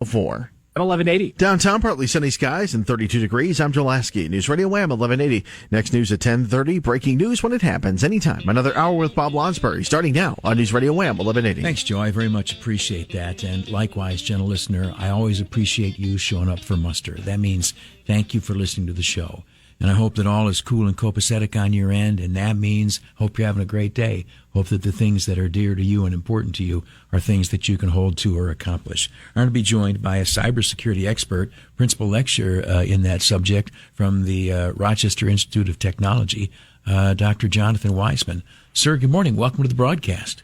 4. At 1180. Downtown, partly sunny skies and 32 degrees. I'm Joe Lasky. News Radio WHAM 1180. Next news at 10:30. Breaking news when it happens. Anytime. Another hour with Bob Lonsbury starting now on News Radio WHAM 1180. Thanks, Joe. I very much appreciate that. And likewise, gentle listener, I always appreciate you showing up for muster. That means thank you for listening to the show. And I hope that all is cool and copacetic on your end, and that means hope you're having a great day. Hope that the things that are dear to you and important to you are things that you can hold to or accomplish. I'm going to be joined by a cybersecurity expert, principal lecturer in that subject from the Rochester Institute of Technology, Dr. Jonathan Weissman. Sir, good morning. Welcome to the broadcast.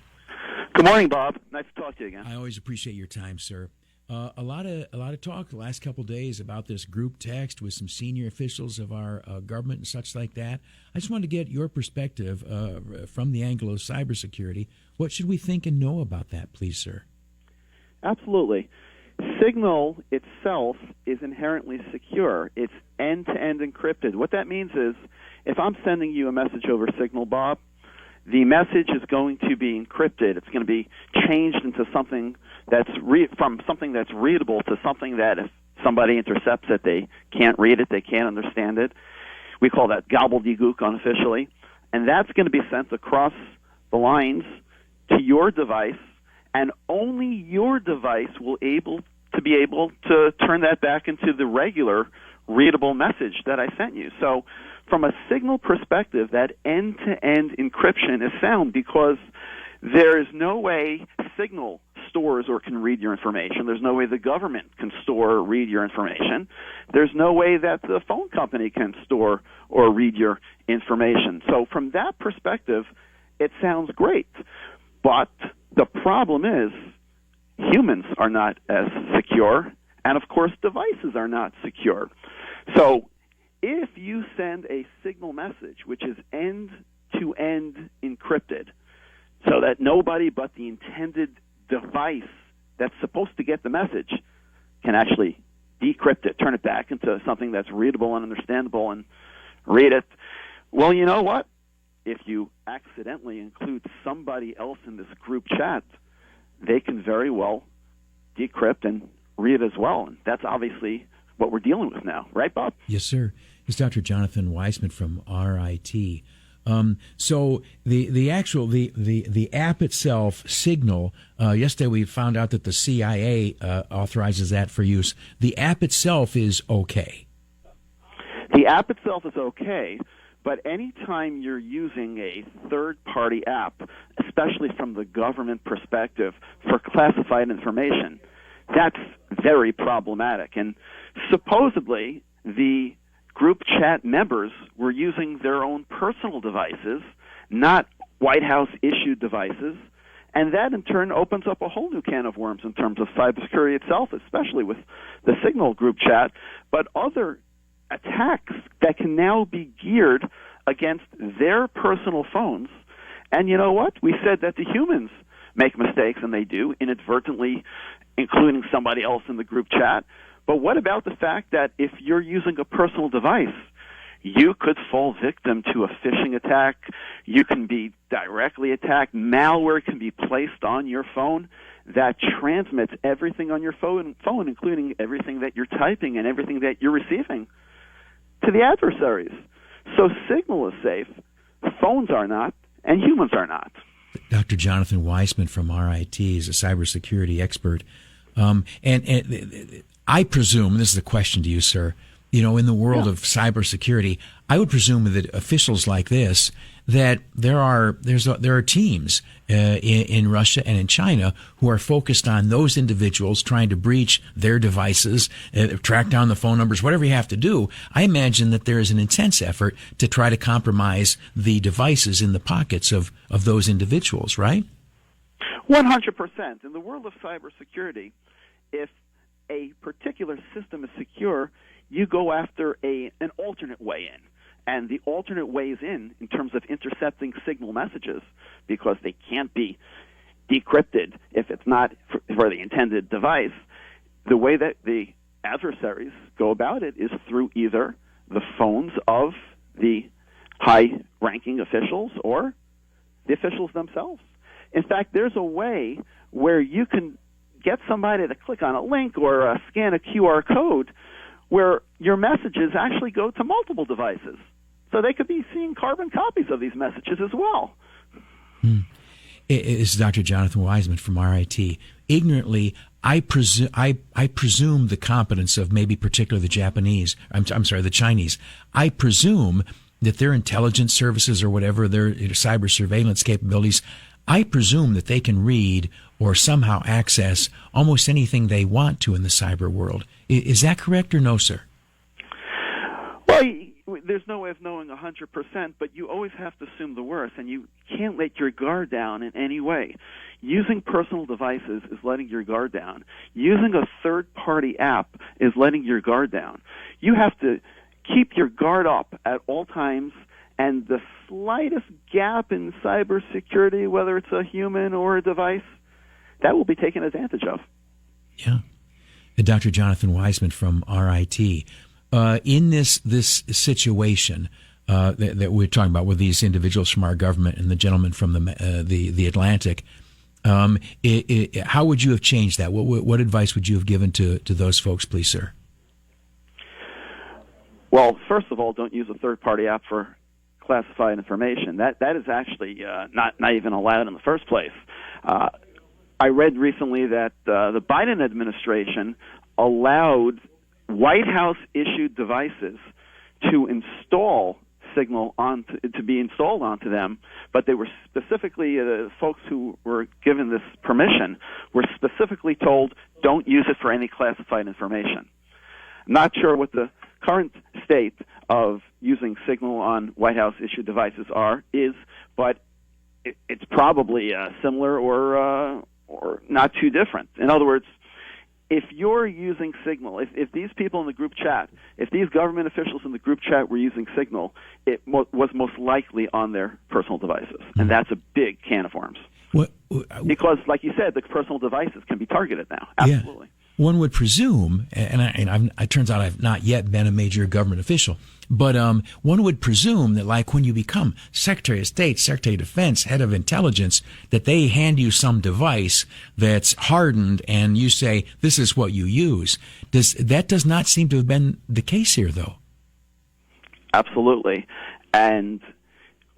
Good morning, Bob. Nice to talk to you again. I always appreciate your time, sir. A lot of talk the last couple of days about this group text with some senior officials of our government and such like that. I just wanted to get your perspective from the angle of cybersecurity. What should we think and know about that, please, sir? Absolutely. Signal itself is inherently secure. It's end-to-end encrypted. What that means is if I'm sending you a message over Signal, Bob, the message is going to be encrypted. It's going to be changed into something that's from something that's readable to something that if somebody intercepts it, they can't read it, they can't understand it. We call that gobbledygook unofficially. And that's going to be sent across the lines to your device, and only your device will be able to turn that back into the regular readable message that I sent you. So from a Signal perspective, that end-to-end encryption is sound because there is no way Signal stores or can read your information. There's no way the government can store or read your information. There's no way that the phone company can store or read your information. So from that perspective, it sounds great. But the problem is humans are not as secure, and of course devices are not secure. So if you send a Signal message, which is end-to-end encrypted, so that nobody but the intended device that's supposed to get the message can actually decrypt it, turn it back into something that's readable and understandable and read it. Well, you know what? If you accidentally include somebody else in this group chat, they can very well decrypt and read as well. And that's obviously what we're dealing with now. Right, Bob? Yes, sir. It's Dr. Jonathan Weissman from RIT. So the app itself, Signal, yesterday we found out that the CIA authorizes that for use. The app itself is okay. The app itself is okay, but anytime you're using a third-party app, especially from the government perspective, for classified information, that's very problematic. And supposedly the group chat members were using their own personal devices, not White House-issued devices, and that in turn opens up a whole new can of worms in terms of cybersecurity itself, especially with the Signal group chat, but other attacks that can now be geared against their personal phones. And you know what? We said that the humans make mistakes, and they do, inadvertently including somebody else in the group chat. But what about the fact that if you're using a personal device, you could fall victim to a phishing attack, you can be directly attacked, malware can be placed on your phone that transmits everything on your phone, including everything that you're typing and everything that you're receiving, to the adversaries. So Signal is safe, phones are not, and humans are not. Dr. Jonathan Weissman from RIT is a cybersecurity expert. And I presume, this is a question to you, sir, you know, in the world of cybersecurity, I would presume that officials like this, that there are teams in Russia and in China who are focused on those individuals trying to breach their devices, track down the phone numbers, whatever you have to do. I imagine that there is an intense effort to try to compromise the devices in the pockets of those individuals, right? 100%. In the world of cybersecurity, if a particular system is secure, you go after an alternate way in. And the alternate ways in terms of intercepting Signal messages, because they can't be decrypted if it's not for the intended device, the way that the adversaries go about it is through either the phones of the high-ranking officials or the officials themselves. In fact, there's a way where you can get somebody to click on a link or scan a QR code where your messages actually go to multiple devices. So they could be seeing carbon copies of these messages as well. This is Dr. Jonathan Weissman from RIT. Ignorantly, I presume the competence of maybe particularly the Japanese, the Chinese. I presume that their intelligence services or whatever, their cyber surveillance capabilities, I presume that they can read or somehow access almost anything they want to in the cyber world. Is that correct or no, sir? Well, there's no way of knowing 100%, but you always have to assume the worst, and you can't let your guard down in any way. Using personal devices is letting your guard down. Using a third-party app is letting your guard down. You have to keep your guard up at all times, and the slightest gap in cybersecurity, whether it's a human or a device, that will be taken advantage of. Yeah. Dr. Jonathan Weissman from RIT. In this situation that we're talking about with these individuals from our government and the gentleman from the Atlantic, how would you have changed that? What advice would you have given to those folks, please, sir? Well, first of all, don't use a third-party app for classified information. That is actually not even allowed in the first place. I read recently that the Biden administration allowed White House-issued devices to install Signal to be installed onto them, but they were specifically, folks who were given this permission were specifically told, don't use it for any classified information. I'm not sure what the current state of using Signal on White House-issued devices is, but it's probably similar or not too different. In other words, if you're using Signal, if these people in the group chat, if these government officials in the group chat were using Signal, it was most likely on their personal devices. And that's a big can of worms. Because, like you said, the personal devices can be targeted now. Absolutely. Yeah. One would presume, it turns out I've not yet been a major government official, but one would presume that, like when you become Secretary of State, Secretary of Defense, Head of Intelligence, that they hand you some device that's hardened and you say, this is what you use. That does not seem to have been the case here, though. Absolutely. And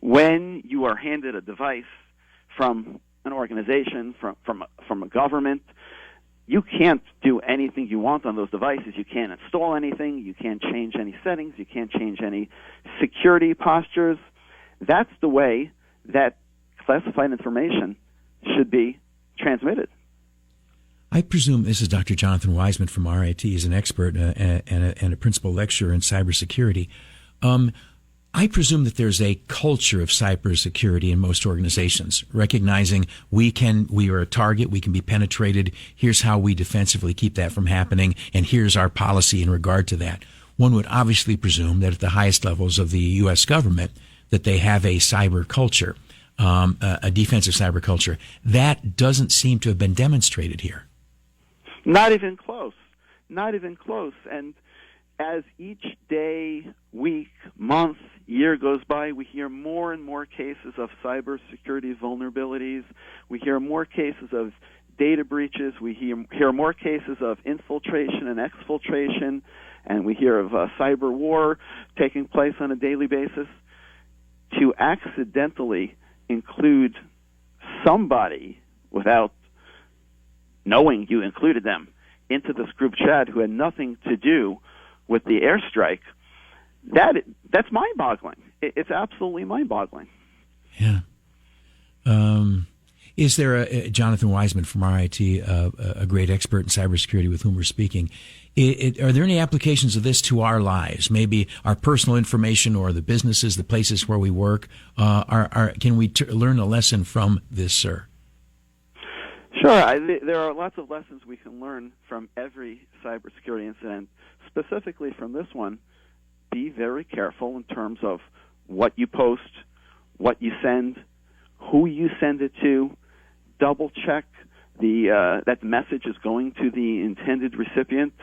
when you are handed a device from an organization, from a government, you can't do anything you want on those devices. You can't install anything. You can't change any settings. You can't change any security postures. That's the way that classified information should be transmitted. I presume this is Dr. Jonathan Weissman from RIT. He's an expert and a principal lecturer in cybersecurity. I presume that there's a culture of cybersecurity in most organizations, recognizing we are a target, we can be penetrated, here's how we defensively keep that from happening, and here's our policy in regard to that. One would obviously presume that at the highest levels of the U.S. government that they have a cyber culture, a defensive cyber culture. That doesn't seem to have been demonstrated here. Not even close. Not even close. And as each day, week, month, year goes by, we hear more and more cases of cybersecurity vulnerabilities. We hear more cases of data breaches. We hear more cases of infiltration and exfiltration, and we hear of cyber war taking place on a daily basis. To accidentally include somebody without knowing you included them into this group chat who had nothing to do with the airstrike, that's mind-boggling. It's absolutely mind-boggling. Yeah. Is there Jonathan Weissman from RIT, a great expert in cybersecurity with whom we're speaking? Are there any applications of this to our lives? Maybe our personal information or the businesses, the places where we work? Can we learn a lesson from this, sir? Sure. There are lots of lessons we can learn from every cybersecurity incident. Specifically from this one, be very careful in terms of what you post, what you send, who you send it to. Double check that the message is going to the intended recipient.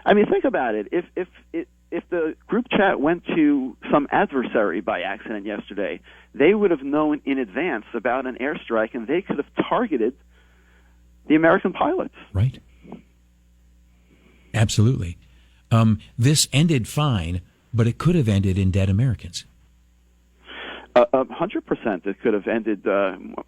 I mean, think about it. If the group chat went to some adversary by accident yesterday, they would have known in advance about an airstrike, and they could have targeted the American pilots. Right. Absolutely. This ended fine, but it could have ended in dead Americans. 100%. It could have ended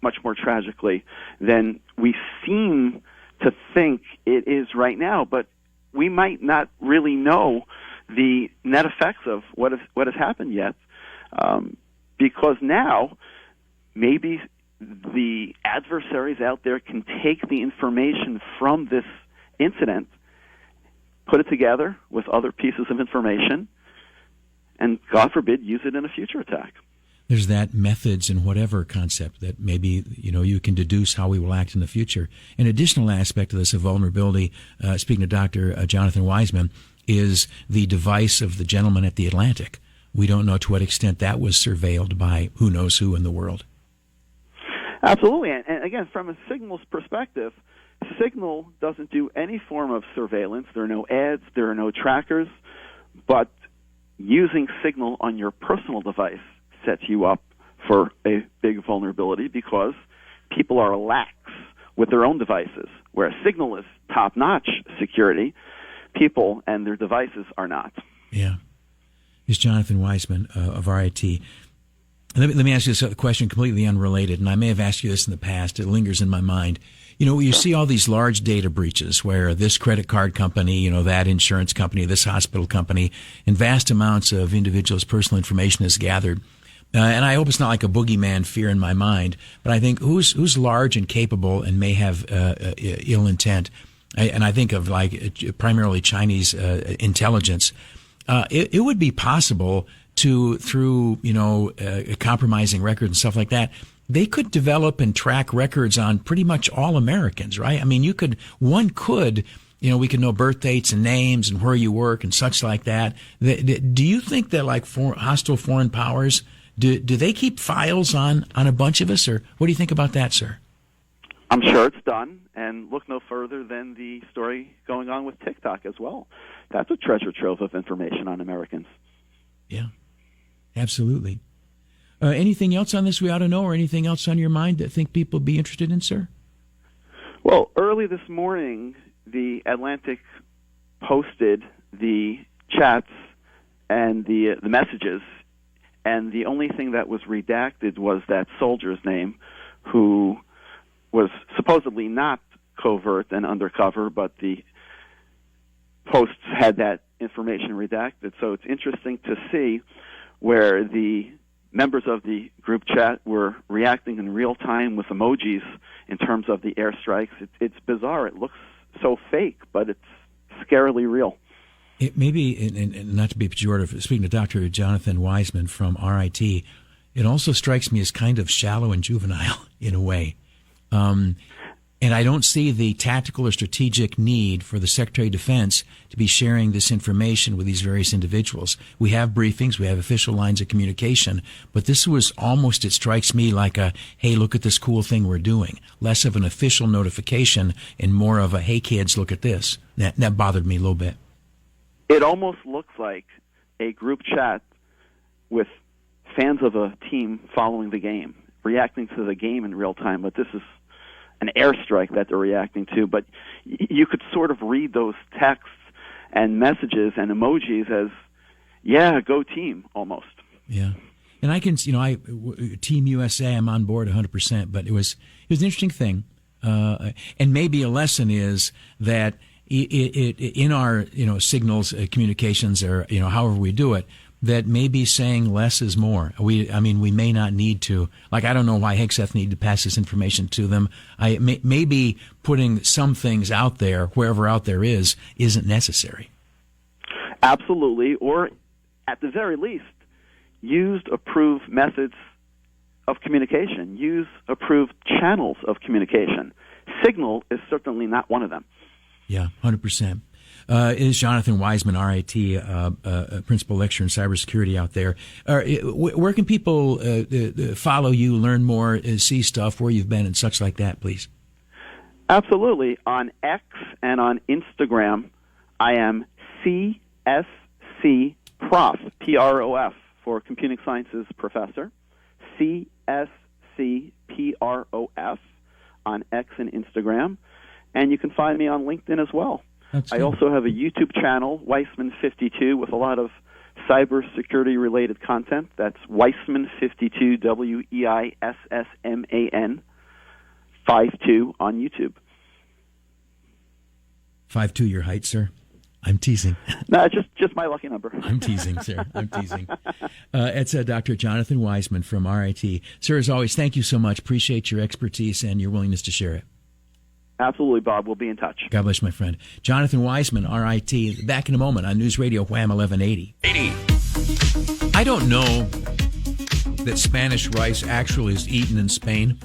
much more tragically than we seem to think it is right now. But we might not really know the net effects of what has happened yet, because now maybe the adversaries out there can take the information from this incident, put it together with other pieces of information, and, God forbid, use it in a future attack. There's that methods and whatever concept that maybe, you can deduce how we will act in the future. An additional aspect of this vulnerability, speaking to Dr. Jonathan Weissman, is the device of the gentleman at the Atlantic. We don't know to what extent that was surveilled by who knows who in the world. Absolutely. And again, from a Signal's perspective, Signal doesn't do any form of surveillance. There are no ads, there are no trackers, but using Signal on your personal device sets you up for a big vulnerability because people are lax with their own devices, whereas Signal is top-notch security. People and their devices are not. Yeah. Here's Jonathan Weissman of RIT. Let me ask you this question completely unrelated, and I may have asked you this in the past. It lingers in my mind. You see all these large data breaches where this credit card company, that insurance company, this hospital company, and vast amounts of individuals' personal information is gathered. And I hope it's not like a boogeyman fear in my mind, but I think who's large and capable and may have ill intent, and I think of like primarily Chinese intelligence. It would be possible to, through compromising records and stuff like that, they could develop and track records on pretty much all Americans, right? I mean, one could, we could know birth dates and names and where you work and such like that. Do you think that like hostile foreign powers, do they keep files on a bunch of us, or what do you think about that, sir? I'm sure it's done, and look no further than the story going on with TikTok as well. That's a treasure trove of information on Americans. Yeah, absolutely. Anything else on this we ought to know, or anything else on your mind that think people would be interested in, sir? Well, early this morning, the Atlantic posted the chats and the messages, and the only thing that was redacted was that soldier's name, who was supposedly not covert and undercover, but the posts had that information redacted. So it's interesting to see where the members of the group chat were reacting in real time with emojis in terms of the airstrikes. It's bizarre. It looks so fake, but it's scarily real. It may be, and not to be pejorative, speaking to Dr. Jonathan Weissman from RIT, it also strikes me as kind of shallow and juvenile in a way. And I don't see the tactical or strategic need for the Secretary of Defense to be sharing this information with these various individuals. We have briefings, we have official lines of communication, but this was almost, it strikes me like a, hey, look at this cool thing we're doing. Less of an official notification and more of a, hey, kids, look at this. That bothered me a little bit. It almost looks like a group chat with fans of a team following the game, reacting to the game in real time, but this is an airstrike that they're reacting to. But you could sort of read those texts and messages and emojis as, yeah, go team, almost. Yeah. And I can, Team USA, I'm on board 100%, but it was an interesting thing. And maybe a lesson is that in our, signals, communications, or, however we do it, that maybe saying less is more. We may not need to. Like, I don't know why Hegseth needed to pass this information to them. Maybe putting some things out there, wherever out there isn't necessary. Absolutely. Or, at the very least, use approved methods of communication. Use approved channels of communication. Signal is certainly not one of them. Yeah, 100%. Is Jonathan Weissman, RIT, principal lecturer in cybersecurity out there. Where can people follow you, learn more, see stuff, where you've been, and such like that, please? Absolutely. On X and on Instagram, I am CSC Prof, P-R-O-F, for Computing Sciences Professor. CSC P-R-O-F on X and Instagram. And you can find me on LinkedIn as well. I also have a YouTube channel, Weissman52, with a lot of cybersecurity-related content. That's Weissman52, Weissman 52 on YouTube. 5'2", your height, sir? I'm teasing. No, just my lucky number. I'm teasing, sir. I'm teasing. It's Dr. Jonathan Weissman from RIT. Sir, as always, thank you so much. Appreciate your expertise and your willingness to share it. Absolutely, Bob. We'll be in touch. God bless, my friend. Jonathan Weissman, RIT. Back in a moment on News Radio WHAM 1180. I don't know that Spanish rice actually is eaten in Spain.